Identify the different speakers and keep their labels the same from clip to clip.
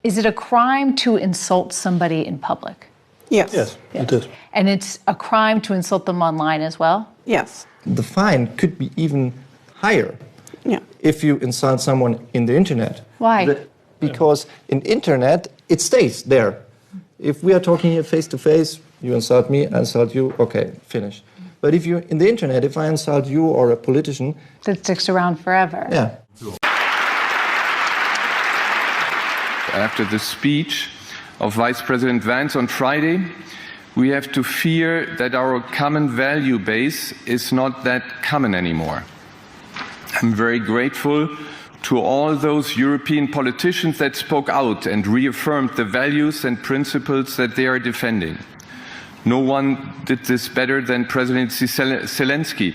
Speaker 1: Is it a crime to insult somebody in public?
Speaker 2: Yes.
Speaker 3: Yes, it is.
Speaker 1: And it's a crime to insult them online as well?
Speaker 2: Yes.
Speaker 3: The fine could be even higher if you insult someone in the internet.
Speaker 1: Why?
Speaker 3: Because in internet, it stays there. If we are talking here face to face, you insult me, I insult you, okay, finish. But if you're in the internet, if I insult you or a politician...
Speaker 1: That sticks around forever.
Speaker 3: Yeah.
Speaker 4: After the speech of Vice President Vance on Friday, we have to fear that our common value base is not that common anymore. I'm very grateful to all those European politicians that spoke out and reaffirmed the values and principles that they are defending. No one did this better than President Zelensky.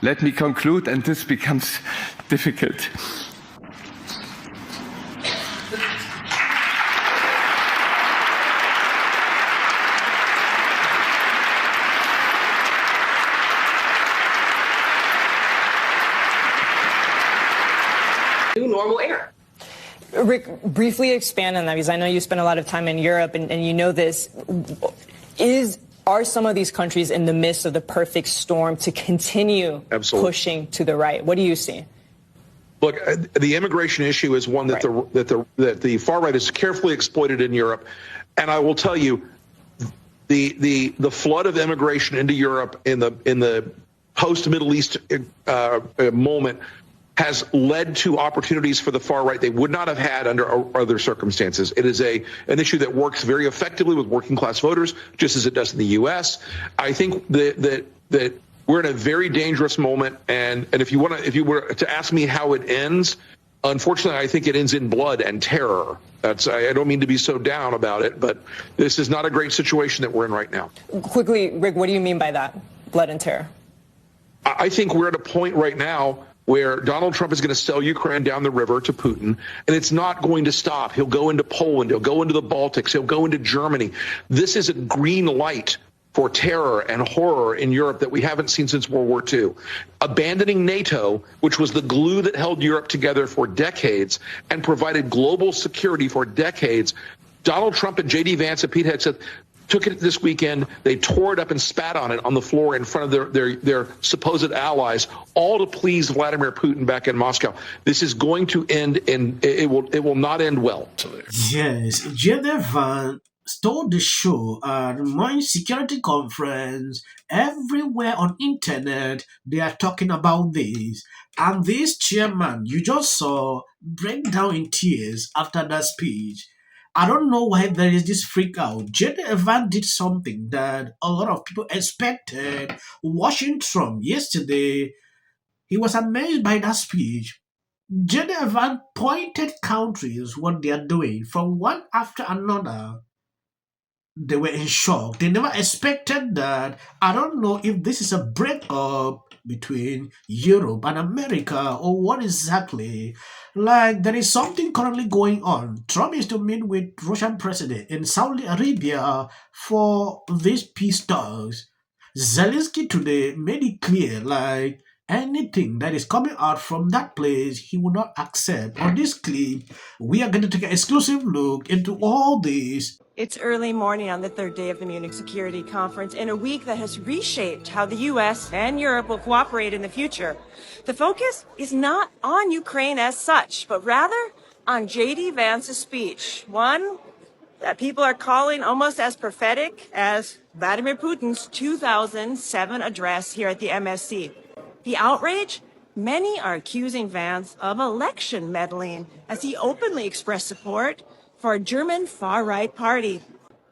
Speaker 4: Let me conclude, and this becomes difficult.
Speaker 5: New normal era.
Speaker 6: Rick, briefly expand on that, because I know you spend a lot of time in Europe and you know this. Are some of these countries in the midst of the perfect storm to continue pushing to the right? What do you see?
Speaker 7: Look, the immigration issue is one that the far right has carefully exploited in Europe, and I will tell you, the flood of immigration into Europe in the post Middle East moment has led to opportunities for the far right they would not have had under other circumstances. It is an issue that works very effectively with working class voters, just as it does in the U.S. I think that we're in a very dangerous moment, and if you were to ask me how it ends, unfortunately, I think it ends in blood and terror. I don't mean to be so down about it, but this is not a great situation that we're in right now.
Speaker 6: Quickly, Rick, what do you mean by that, blood and terror?
Speaker 7: I think we're at a point right now where Donald Trump is going to sell Ukraine down the river to Putin, and it's not going to stop. He'll go into Poland, he'll go into the Baltics, he'll go into Germany. This is a green light for terror and horror in Europe that we haven't seen since World War II. Abandoning NATO, which was the glue that held Europe together for decades and provided global security for decades, Donald Trump and J.D. Vance and Pete Hegseth took it this weekend. They tore it up and spat on it on the floor in front of their supposed allies, all to please Vladimir Putin back in Moscow. This is going to end, and it will not end well.
Speaker 8: Yes, J.D. Vance stole the show at my security conference. Everywhere on internet, they are talking about this. And this chairman you just saw break down in tears after that speech. I don't know why there is this freak out. J.D. Vance did something that a lot of people expected. Watching Trump yesterday, he was amazed by that speech. J.D. Vance pointed countries what they are doing from one after another. They were in shock. They never expected that. I don't know if this is a breakup between Europe and America or what exactly. Like, there is something currently going on. Trump is to meet with Russian president in Saudi Arabia for these peace talks. Zelensky today made it clear, like, anything that is coming out from that place, he will not accept. On this clip, we are going to take an exclusive look into all this.
Speaker 9: It's early morning on the third day of the Munich Security Conference in a week that has reshaped how the U.S. and Europe will cooperate in the future. The focus is not on Ukraine as such, but rather on J.D. Vance's speech, one that people are calling almost as prophetic as Vladimir Putin's 2007 address here at the MSC. The outrage? Many are accusing Vance of election meddling as he openly expressed support for a German far-right party.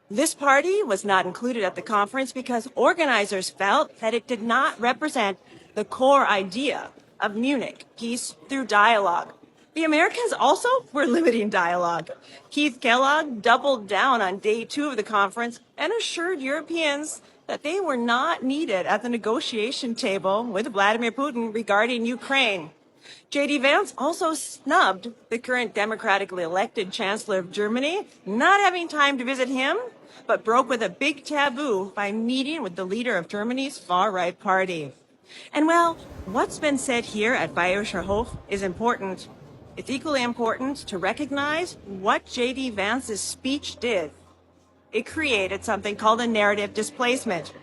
Speaker 9: This party was not included at the conference because organizers felt that it did not represent the core idea of Munich, peace through dialogue. The Americans also were limiting dialogue. Keith Kellogg doubled down on day 2 of the conference and assured Europeans that they were not needed at the negotiation table with Vladimir Putin regarding Ukraine. J.D. Vance also snubbed the current democratically elected Chancellor of Germany, not having time to visit him, but broke with a big taboo by meeting with the leader of Germany's far-right party. And well, what's been said here at Bayerischer Hof is important. it's equally important to recognize what J.D. Vance's speech did. It created something called a narrative displacement.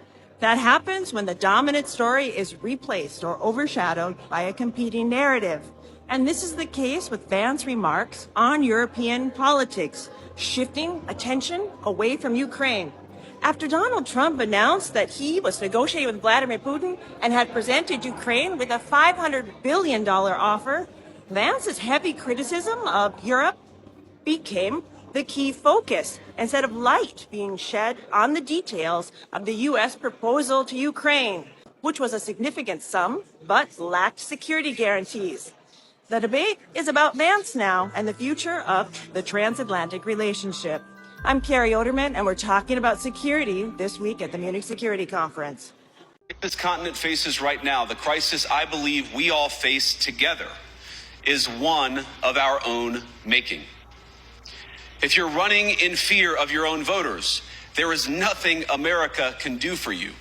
Speaker 9: That happens when the dominant story is replaced or overshadowed by a competing narrative. And this is the case with Vance's remarks on European politics, shifting attention away from Ukraine. After Donald Trump announced that he was negotiating with Vladimir Putin and had presented Ukraine with a $500 billion offer, Vance's heavy criticism of Europe became the key focus instead of light being shed on the details of the U.S. proposal to Ukraine, which was a significant sum but lacked security guarantees. The debate is about Vance now and the future of the transatlantic relationship. I'm Carrie Oderman, and we're talking about security this week at the Munich Security Conference.
Speaker 2: This continent faces right now, the crisis I believe we all face together, is one of our own making. If you're running in fear of your own voters, there is nothing America can do for you.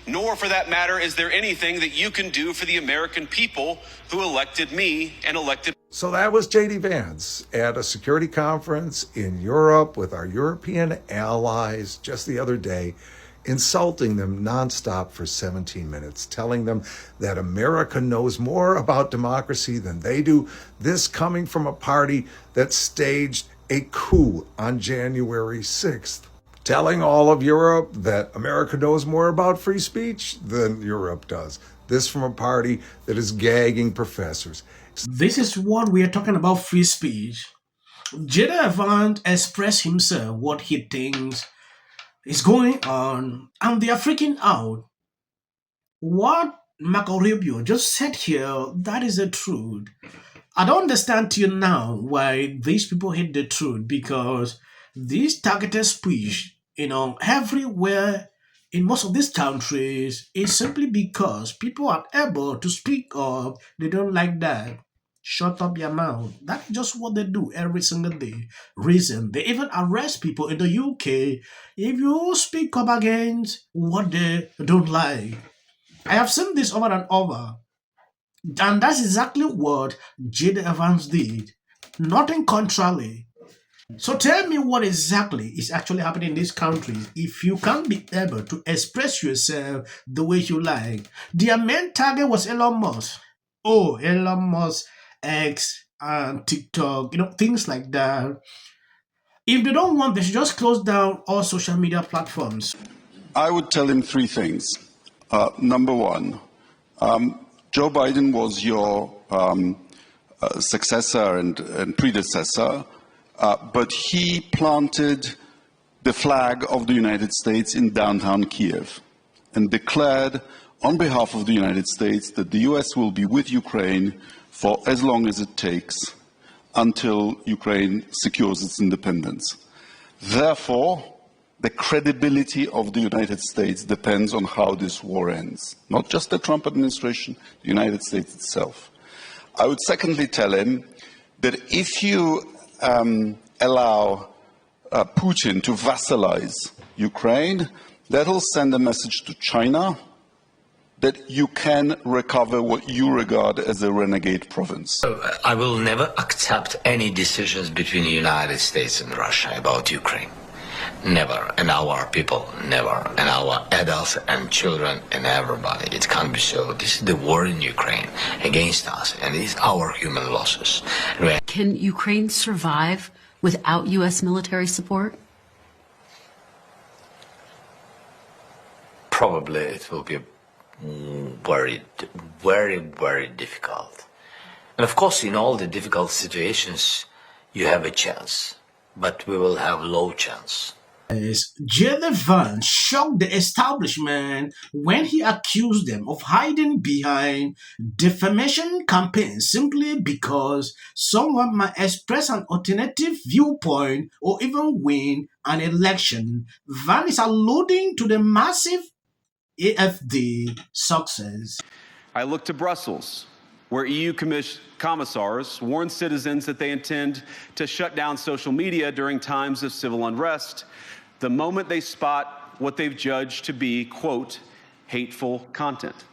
Speaker 2: Nor, for that matter, is there anything that you can do for the American people who elected me and elected.
Speaker 10: So that was J.D. Vance at a security conference in Europe with our European allies just the other day, insulting them nonstop for 17 minutes, telling them that America knows more about democracy than they do. This coming from a party that staged a coup on January 6th, telling all of Europe that America knows more about free speech than Europe does. This from a party that is gagging professors.
Speaker 8: This is what we are talking about, free speech. J.D. Vance expressed himself what he thinks is going on, and they are freaking out. What Marco Rubio just said here, that is the truth. I don't understand till now why these people hate the truth, because this targeted speech, everywhere in most of these countries is simply because people are able to speak up. They don't like that. Shut up your mouth. That's just what they do every single day. Reason they even arrest people in the UK if you speak up against what they don't like. I have seen this over and over. And that's exactly what J.D. Vance did. Nothing contrary. So tell me what exactly is actually happening in these countries if you can't be able to express yourself the way you like. Their main target was Elon Musk. Oh, Elon Musk, X, and TikTok, things like that. If they don't want, they should just close down all social media platforms.
Speaker 11: I would tell him three things. Number one, Joe Biden was your successor and predecessor, but he planted the flag of the United States in downtown Kiev and declared on behalf of the United States that the US will be with Ukraine for as long as it takes until Ukraine secures its independence. Therefore, the credibility of the United States depends on how this war ends. Not just the Trump administration, the United States itself. I would secondly tell him that if you allow Putin to vassalize Ukraine, that will send a message to China that you can recover what you regard as a renegade province.
Speaker 12: I will never accept any decisions between the United States and Russia about Ukraine. Never. And our people, never. And our adults and children and everybody. It can't be so. This is the war in Ukraine against us, and it's our human losses.
Speaker 13: Can Ukraine survive without U.S. military support?
Speaker 12: Probably it will be very, very, very difficult. And of course, in all the difficult situations, you have a chance, but we will have low chance.
Speaker 8: J.D. Vance shocked the establishment when he accused them of hiding behind defamation campaigns simply because someone might express an alternative viewpoint or even win an election. Vance is alluding to the massive AfD success.
Speaker 2: I look to Brussels, where EU commissars warn citizens that they intend to shut down social media during times of civil unrest the moment they spot what they've judged to be, quote, hateful content.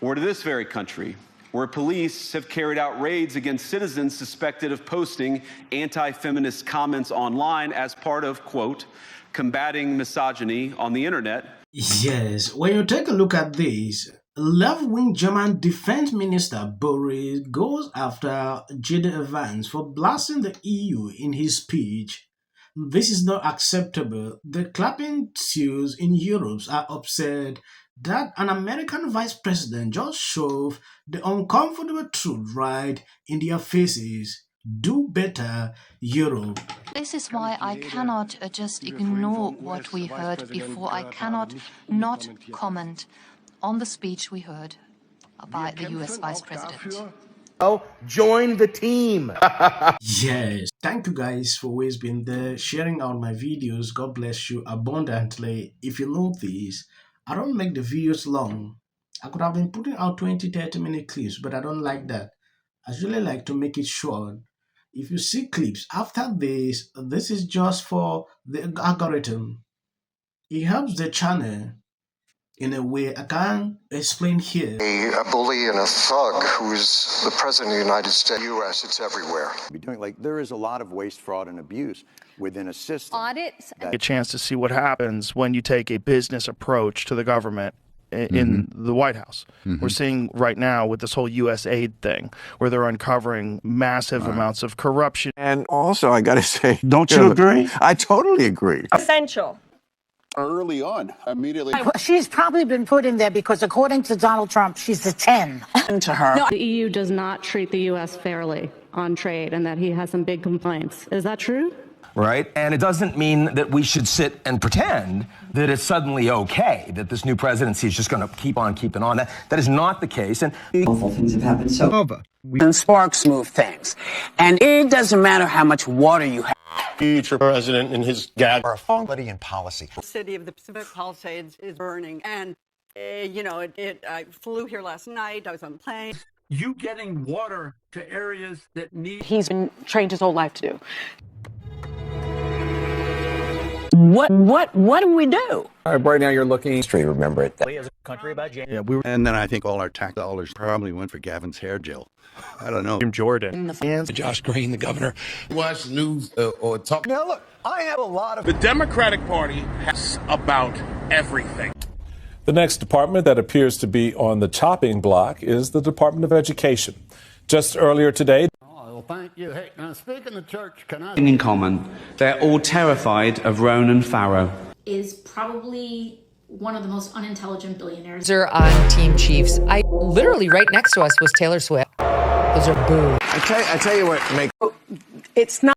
Speaker 2: Or to this very country, where police have carried out raids against citizens suspected of posting anti-feminist comments online as part of, quote, combating misogyny on the internet.
Speaker 8: Yes, when you take a look at this, left-wing German Defense Minister Boris goes after J.D. Vance for blasting the EU in his speech. This is not acceptable. The clapping seals in Europe are upset that an American vice president just shoved the uncomfortable truth right in their faces. Do better, Europe.
Speaker 14: This is why I cannot just ignore what we heard before. I cannot not comment on the speech we heard by the US Vice President.
Speaker 15: Oh, join the team.
Speaker 8: Yes. Thank you guys for always being there, sharing out my videos. God bless you abundantly. If you notice, I don't make the videos long. I could have been putting out 20-30 minute clips, but I don't like that. I really like to make it short. If you see clips after this is just for the algorithm. It helps the channel in a way I can't explain here.
Speaker 16: A bully and a thug who's the president of the United States, U.S., it's everywhere.
Speaker 17: There is a lot of waste, fraud, and abuse within a system.
Speaker 18: Audits. A chance to see what happens when you take a business approach to the government in the White House. We're seeing right now with this whole U.S. aid thing, where they're uncovering massive amounts of corruption.
Speaker 17: And also, I got to say, don't you agree? I totally agree.
Speaker 9: Essential.
Speaker 19: Early on, immediately.
Speaker 20: She's probably been put in there because, according to Donald Trump, she's a 10.
Speaker 21: To her. No, the EU does not treat the U.S. fairly on trade, and that he has some big complaints. Is that true?
Speaker 22: Right? And it doesn't mean that we should sit and pretend that it's suddenly okay, that this new presidency is just going to keep on keeping on. That is not the case. And
Speaker 23: awful things have happened. So and sparks move things. And it doesn't matter how much water you have.
Speaker 24: Future president and his gag are
Speaker 25: quality and policy.
Speaker 26: The city of the Pacific Palisades is burning. And, I flew here last night. I was on a plane.
Speaker 27: You getting water to areas that need...
Speaker 26: He's been trained his whole life to do.
Speaker 23: What do we do?
Speaker 15: Right now you're looking straight. Remember it.
Speaker 28: As a country about James.
Speaker 19: Yeah, and then I think all our tax dollars probably went for Gavin's hair gel. I don't know.
Speaker 28: Jim Jordan.
Speaker 29: Josh Green, the governor.
Speaker 30: Watch news or talk.
Speaker 15: Now look, I have a lot of...
Speaker 30: The Democratic Party has about everything.
Speaker 31: The next department that appears to be on the chopping block is the Department of Education. Just earlier today...
Speaker 32: Well, thank you. Hey, now speaking of church, can I...
Speaker 33: In common, they're all terrified of Ronan Farrow.
Speaker 34: Is probably one of the most unintelligent billionaires.
Speaker 35: On Team Chiefs. Literally right next to us was Taylor Swift. Those are boo.
Speaker 15: I tell you what makes...
Speaker 23: It's not